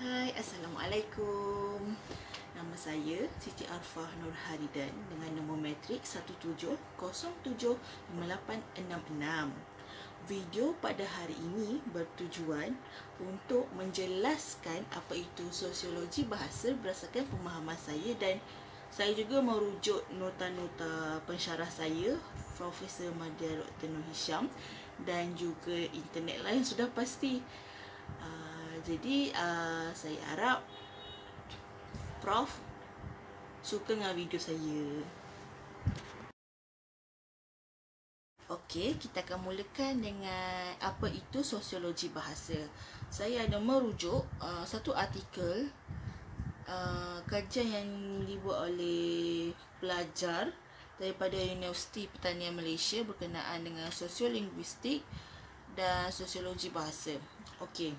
Hai, Assalamualaikum. Nama saya Siti Arfah Nur Haridan dengan nombor matrik 17075866. Video pada hari ini bertujuan untuk menjelaskan apa itu sosiologi bahasa berdasarkan pemahaman saya, dan saya juga merujuk nota-nota pensyarah saya, Profesor Madya Dr. Nur Hisham, dan juga internet lain sudah pasti. Jadi saya harap Prof suka dengan video saya. Okey, kita akan mulakan dengan apa itu sosiologi bahasa. Saya ada merujuk satu artikel kajian yang dibuat oleh pelajar daripada Universiti Pertanian Malaysia berkenaan dengan sosiolinguistik dan sosiologi bahasa. Okey.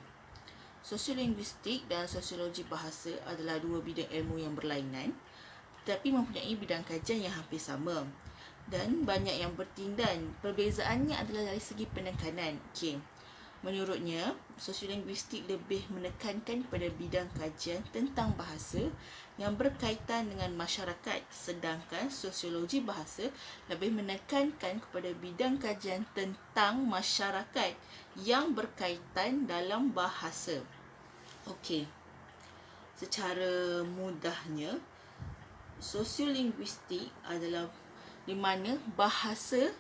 Sosiolinguistik dan sosiologi bahasa adalah dua bidang ilmu yang berlainan tetapi mempunyai bidang kajian yang hampir sama dan banyak yang bertindan. Perbezaannya adalah dari segi penekanan. Okey. Menurutnya, sosiolinguistik lebih menekankan kepada bidang kajian tentang bahasa yang berkaitan dengan masyarakat, sedangkan sosiologi bahasa lebih menekankan kepada bidang kajian tentang masyarakat yang berkaitan dalam bahasa. Okey. Secara mudahnya, sosiolinguistik adalah di mana bahasa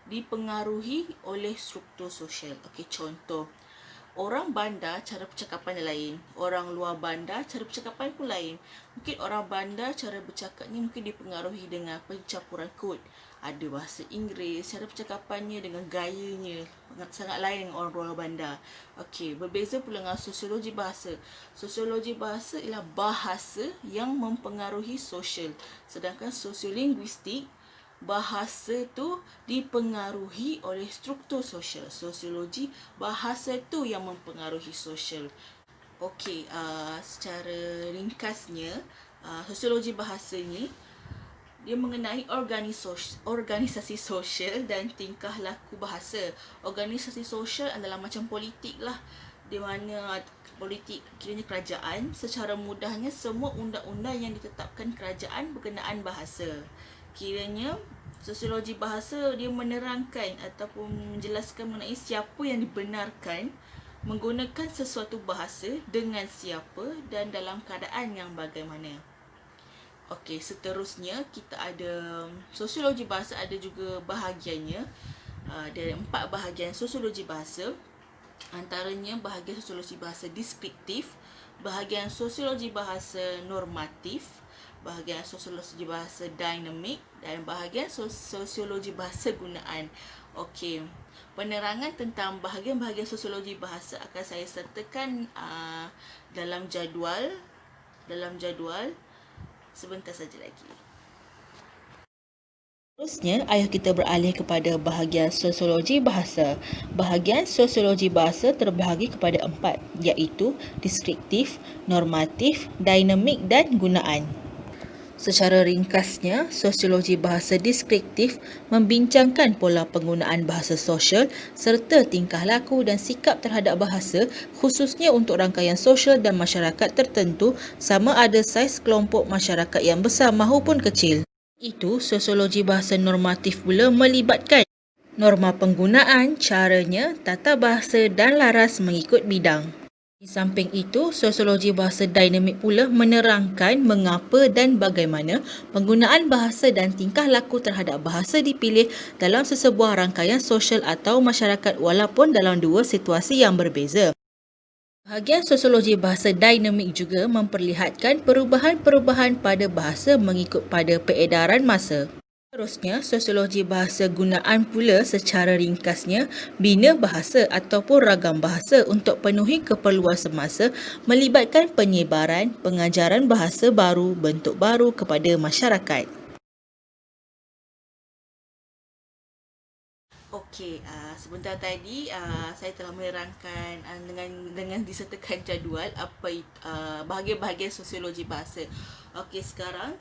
dipengaruhi oleh struktur sosial. Okey, contoh. Orang bandar cara percakapan lain, orang luar bandar cara percakapan pun lain. Mungkin orang bandar cara bercakapnya mungkin dipengaruhi dengan pencampuran kod. Ada bahasa Inggeris, cara percakapannya dengan gayanya sangat lain dengan orang luar bandar. Okey, berbeza pula dengan sosiologi bahasa. Sosiologi bahasa ialah bahasa yang mempengaruhi sosial. Sedangkan sosiolinguistik, bahasa tu dipengaruhi oleh struktur sosial. Sosiologi, bahasa tu yang mempengaruhi sosial. Okey, secara ringkasnya, sosiologi bahasa ni dia mengenai organisasi sosial dan tingkah laku bahasa. Organisasi sosial adalah macam politik lah, di mana politik kiranya kerajaan. Secara mudahnya, semua undang-undang yang ditetapkan kerajaan berkenaan bahasa. Kiranya sosiologi bahasa dia menerangkan ataupun menjelaskan mengenai siapa yang dibenarkan menggunakan sesuatu bahasa, dengan siapa dan dalam keadaan yang bagaimana. Okey, seterusnya kita ada sosiologi bahasa, ada juga bahagiannya. Ada 4 bahagian sosiologi bahasa. Antaranya bahagian sosiologi bahasa deskriptif, bahagian sosiologi bahasa normatif, bahagian sosiologi bahasa dinamik, dan bahagian sosiologi bahasa gunaan. Okey, penerangan tentang bahagian-bahagian sosiologi bahasa akan saya sertakan dalam jadual sebentar saja lagi. Seterusnya, ayuh kita beralih kepada bahagian sosiologi bahasa. Bahagian sosiologi bahasa terbahagi kepada 4, iaitu deskriptif, normatif, dinamik dan gunaan. Secara ringkasnya, sosiologi bahasa deskriptif membincangkan pola penggunaan bahasa sosial serta tingkah laku dan sikap terhadap bahasa, khususnya untuk rangkaian sosial dan masyarakat tertentu, sama ada saiz kelompok masyarakat yang besar maupun kecil. Itu sosiologi bahasa normatif pula melibatkan norma penggunaan, caranya, tata bahasa dan laras mengikut bidang. Di samping itu, sosiologi bahasa dinamik pula menerangkan mengapa dan bagaimana penggunaan bahasa dan tingkah laku terhadap bahasa dipilih dalam sesebuah rangkaian sosial atau masyarakat walaupun dalam dua situasi yang berbeza. Bahagian sosiologi bahasa dinamik juga memperlihatkan perubahan-perubahan pada bahasa mengikut pada peredaran masa. Seterusnya, sosiologi bahasa gunaan pula secara ringkasnya bina bahasa ataupun ragam bahasa untuk penuhi keperluan semasa, melibatkan penyebaran, pengajaran bahasa baru, bentuk baru kepada masyarakat. Okey, sebentar tadi saya telah menerangkan dengan disertakan jadual apa bahagian-bahagian sosiologi bahasa. Okey, sekarang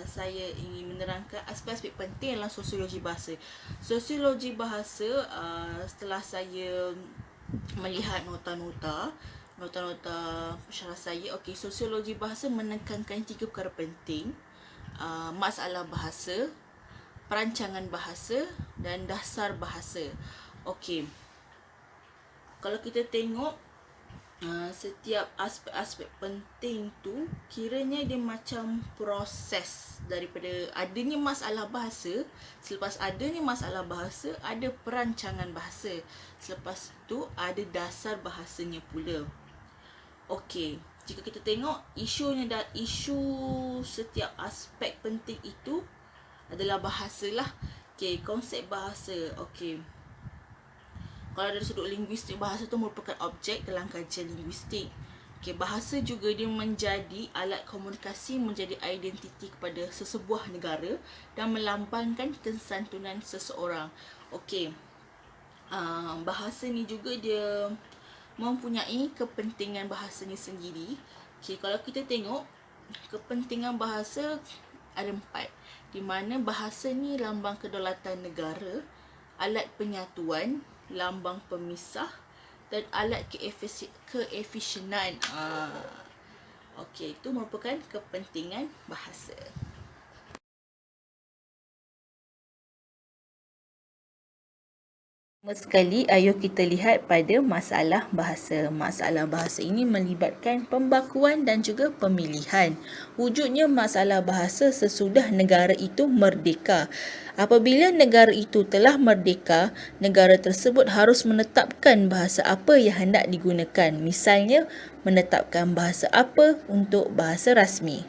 saya ingin menerangkan aspek-aspek penting dalam sosiologi bahasa. Sosiologi bahasa, setelah saya melihat nota-nota, nota-nota syarah saya. Okey, sosiologi bahasa menekankan 3 perkara penting. Masalah bahasa, perancangan bahasa dan dasar bahasa. Okey. Kalau kita tengok setiap aspek-aspek penting tu kiranya dia macam proses daripada adanya masalah bahasa. Selepas adanya masalah bahasa, ada perancangan bahasa. Selepas tu ada dasar bahasanya pula. Okey, jika kita tengok isu setiap aspek penting itu adalah bahasa lah. Okey, konsep bahasa. Okey, kalau dari sudut linguistik, bahasa itu merupakan objek dalam kajian linguistik. Okay, bahasa juga dia menjadi alat komunikasi, menjadi identiti kepada sesebuah negara dan melambangkan kesantunan seseorang. Okey, bahasa ni juga dia mempunyai kepentingan bahasanya sendiri. Okey, kalau kita tengok kepentingan bahasa ada 4, di mana bahasa ni lambang kedaulatan negara, alat penyatuan, lambang pemisah dan alat keefisienan. Okey, itu merupakan kepentingan bahasa. Sekali, ayo kita lihat pada masalah bahasa. Masalah bahasa ini melibatkan pembakuan dan juga pemilihan. Wujudnya masalah bahasa sesudah negara itu merdeka. Apabila negara itu telah merdeka, negara tersebut harus menetapkan bahasa apa yang hendak digunakan. Misalnya, menetapkan bahasa apa untuk bahasa rasmi.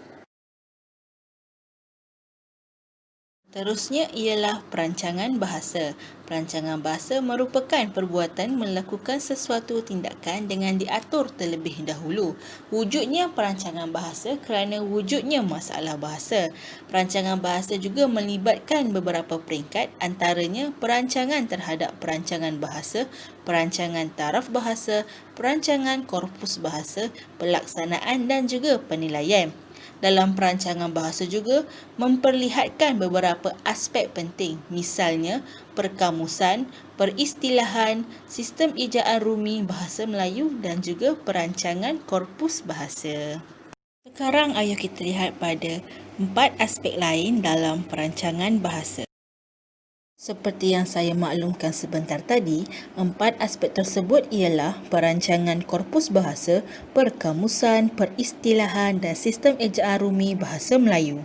Terusnya ialah perancangan bahasa. Perancangan bahasa merupakan perbuatan melakukan sesuatu tindakan dengan diatur terlebih dahulu. Wujudnya perancangan bahasa kerana wujudnya masalah bahasa. Perancangan bahasa juga melibatkan beberapa peringkat, antaranya perancangan terhadap perancangan bahasa, perancangan taraf bahasa, perancangan korpus bahasa, pelaksanaan dan juga penilaian. Dalam perancangan bahasa juga memperlihatkan beberapa aspek penting, misalnya perkamusan, peristilahan, sistem ejaan rumi bahasa Melayu dan juga perancangan korpus bahasa. Sekarang ayo kita lihat pada 4 aspek lain dalam perancangan bahasa. Seperti yang saya maklumkan sebentar tadi, 4 aspek tersebut ialah perancangan korpus bahasa, perkamusan, peristilahan dan sistem ejaan rumi bahasa Melayu.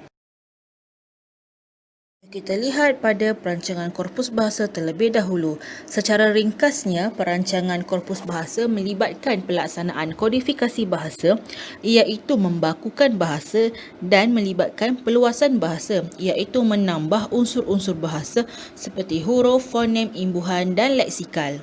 Kita lihat pada perancangan korpus bahasa terlebih dahulu. Secara ringkasnya, perancangan korpus bahasa melibatkan pelaksanaan kodifikasi bahasa, iaitu membakukan bahasa dan melibatkan peluasan bahasa, iaitu menambah unsur-unsur bahasa seperti huruf, fonem, imbuhan dan leksikal.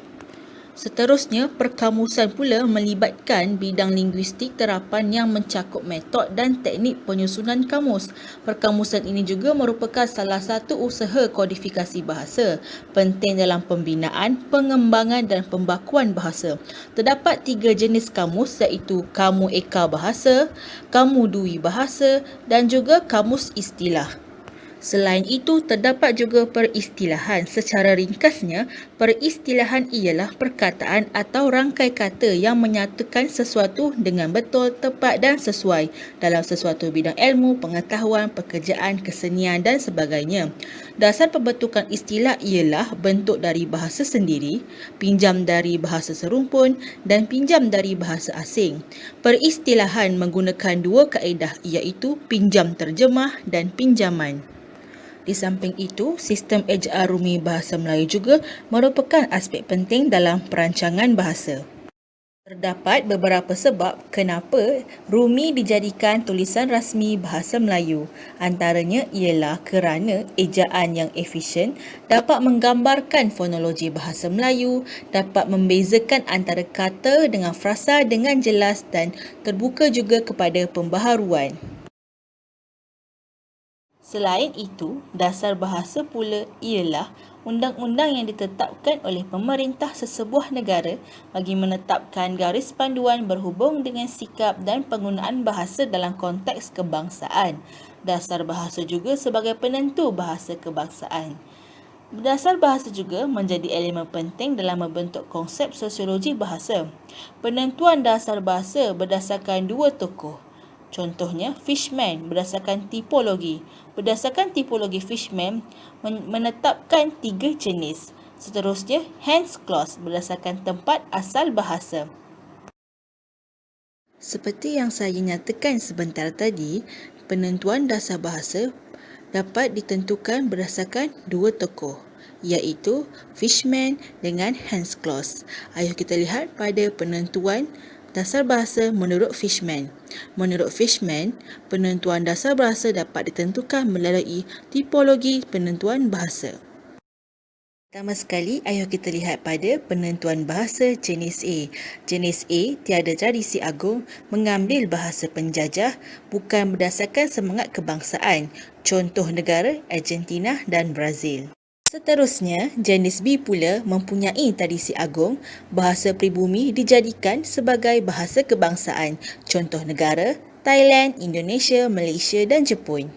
Seterusnya, perkamusan pula melibatkan bidang linguistik terapan yang mencakup metod dan teknik penyusunan kamus. Perkamusan ini juga merupakan salah satu usaha kodifikasi bahasa, penting dalam pembinaan, pengembangan dan pembakuan bahasa. Terdapat 3 jenis kamus, iaitu kamu eka bahasa, kamu dui bahasa dan juga kamus istilah. Selain itu, terdapat juga peristilahan. Secara ringkasnya, peristilahan ialah perkataan atau rangkai kata yang menyatukan sesuatu dengan betul, tepat dan sesuai dalam sesuatu bidang ilmu, pengetahuan, pekerjaan, kesenian dan sebagainya. Dasar pembentukan istilah ialah bentuk dari bahasa sendiri, pinjam dari bahasa serumpun dan pinjam dari bahasa asing. Peristilahan menggunakan 2 kaedah, iaitu pinjam terjemah dan pinjaman. Di samping itu, sistem ejaan rumi bahasa Melayu juga merupakan aspek penting dalam perancangan bahasa. Terdapat beberapa sebab kenapa rumi dijadikan tulisan rasmi bahasa Melayu. Antaranya ialah kerana ejaan yang efisien dapat menggambarkan fonologi bahasa Melayu, dapat membezakan antara kata dengan frasa dengan jelas dan terbuka juga kepada pembaharuan. Selain itu, dasar bahasa pula ialah undang-undang yang ditetapkan oleh pemerintah sesebuah negara bagi menetapkan garis panduan berhubung dengan sikap dan penggunaan bahasa dalam konteks kebangsaan. Dasar bahasa juga sebagai penentu bahasa kebangsaan. Dasar bahasa juga menjadi elemen penting dalam membentuk konsep sosiologi bahasa. Penentuan dasar bahasa berdasarkan dua tokoh. Contohnya, Fishman berdasarkan tipologi. Berdasarkan tipologi Fishman menetapkan 3 jenis. Seterusnya, Hans Claus berdasarkan tempat asal bahasa. Seperti yang saya nyatakan sebentar tadi, penentuan dasar bahasa dapat ditentukan berdasarkan dua tokoh, iaitu Fishman dengan Hans Claus. Ayuh kita lihat pada penentuan dasar bahasa menurut Fishman. Menurut Fishman, penentuan dasar bahasa dapat ditentukan melalui tipologi penentuan bahasa. Pertama sekali, ayuh kita lihat pada penentuan bahasa jenis A. Jenis A tiada tradisi agung, mengambil bahasa penjajah, bukan berdasarkan semangat kebangsaan. Contoh negara Argentina dan Brazil. Seterusnya, jenis B pula mempunyai tradisi agung, bahasa pribumi dijadikan sebagai bahasa kebangsaan. Contoh negara Thailand, Indonesia, Malaysia dan Jepun.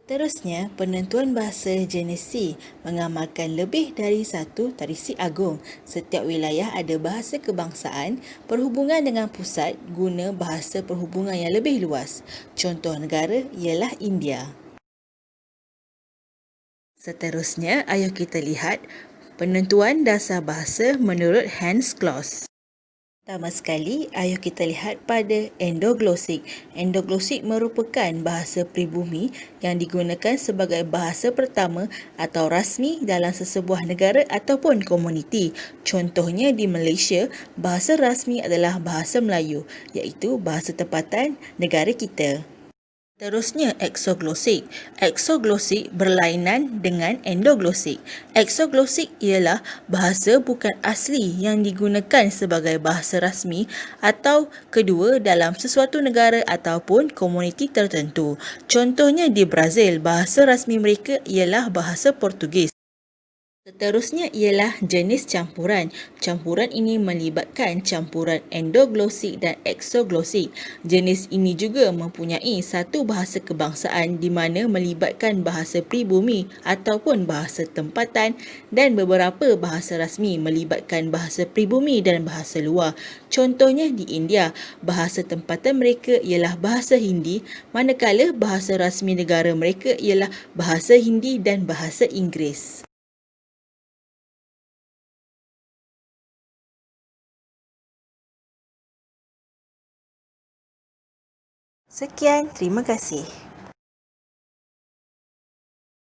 Seterusnya, penentuan bahasa jenis C mengamalkan lebih dari satu tradisi agung. Setiap wilayah ada bahasa kebangsaan, perhubungan dengan pusat guna bahasa perhubungan yang lebih luas. Contoh negara ialah India. Seterusnya, ayuh kita lihat penentuan dasar bahasa menurut Hans Claus. Pertama sekali, ayuh kita lihat pada endoglosik. Endoglosik merupakan bahasa pribumi yang digunakan sebagai bahasa pertama atau rasmi dalam sesebuah negara ataupun komuniti. Contohnya di Malaysia, bahasa rasmi adalah bahasa Melayu, iaitu bahasa tempatan negara kita. Terusnya, eksoglosik. Eksoglosik berlainan dengan endoglosik. Eksoglosik ialah bahasa bukan asli yang digunakan sebagai bahasa rasmi atau kedua dalam sesuatu negara ataupun komuniti tertentu. Contohnya di Brazil, bahasa rasmi mereka ialah bahasa Portugis. Seterusnya ialah jenis campuran. Campuran ini melibatkan campuran endoglosik dan eksoglosik. Jenis ini juga mempunyai satu bahasa kebangsaan di mana melibatkan bahasa pribumi ataupun bahasa tempatan dan beberapa bahasa rasmi melibatkan bahasa pribumi dan bahasa luar. Contohnya di India, bahasa tempatan mereka ialah bahasa Hindi, manakala bahasa rasmi negara mereka ialah bahasa Hindi dan bahasa Inggeris. Sekian, terima kasih.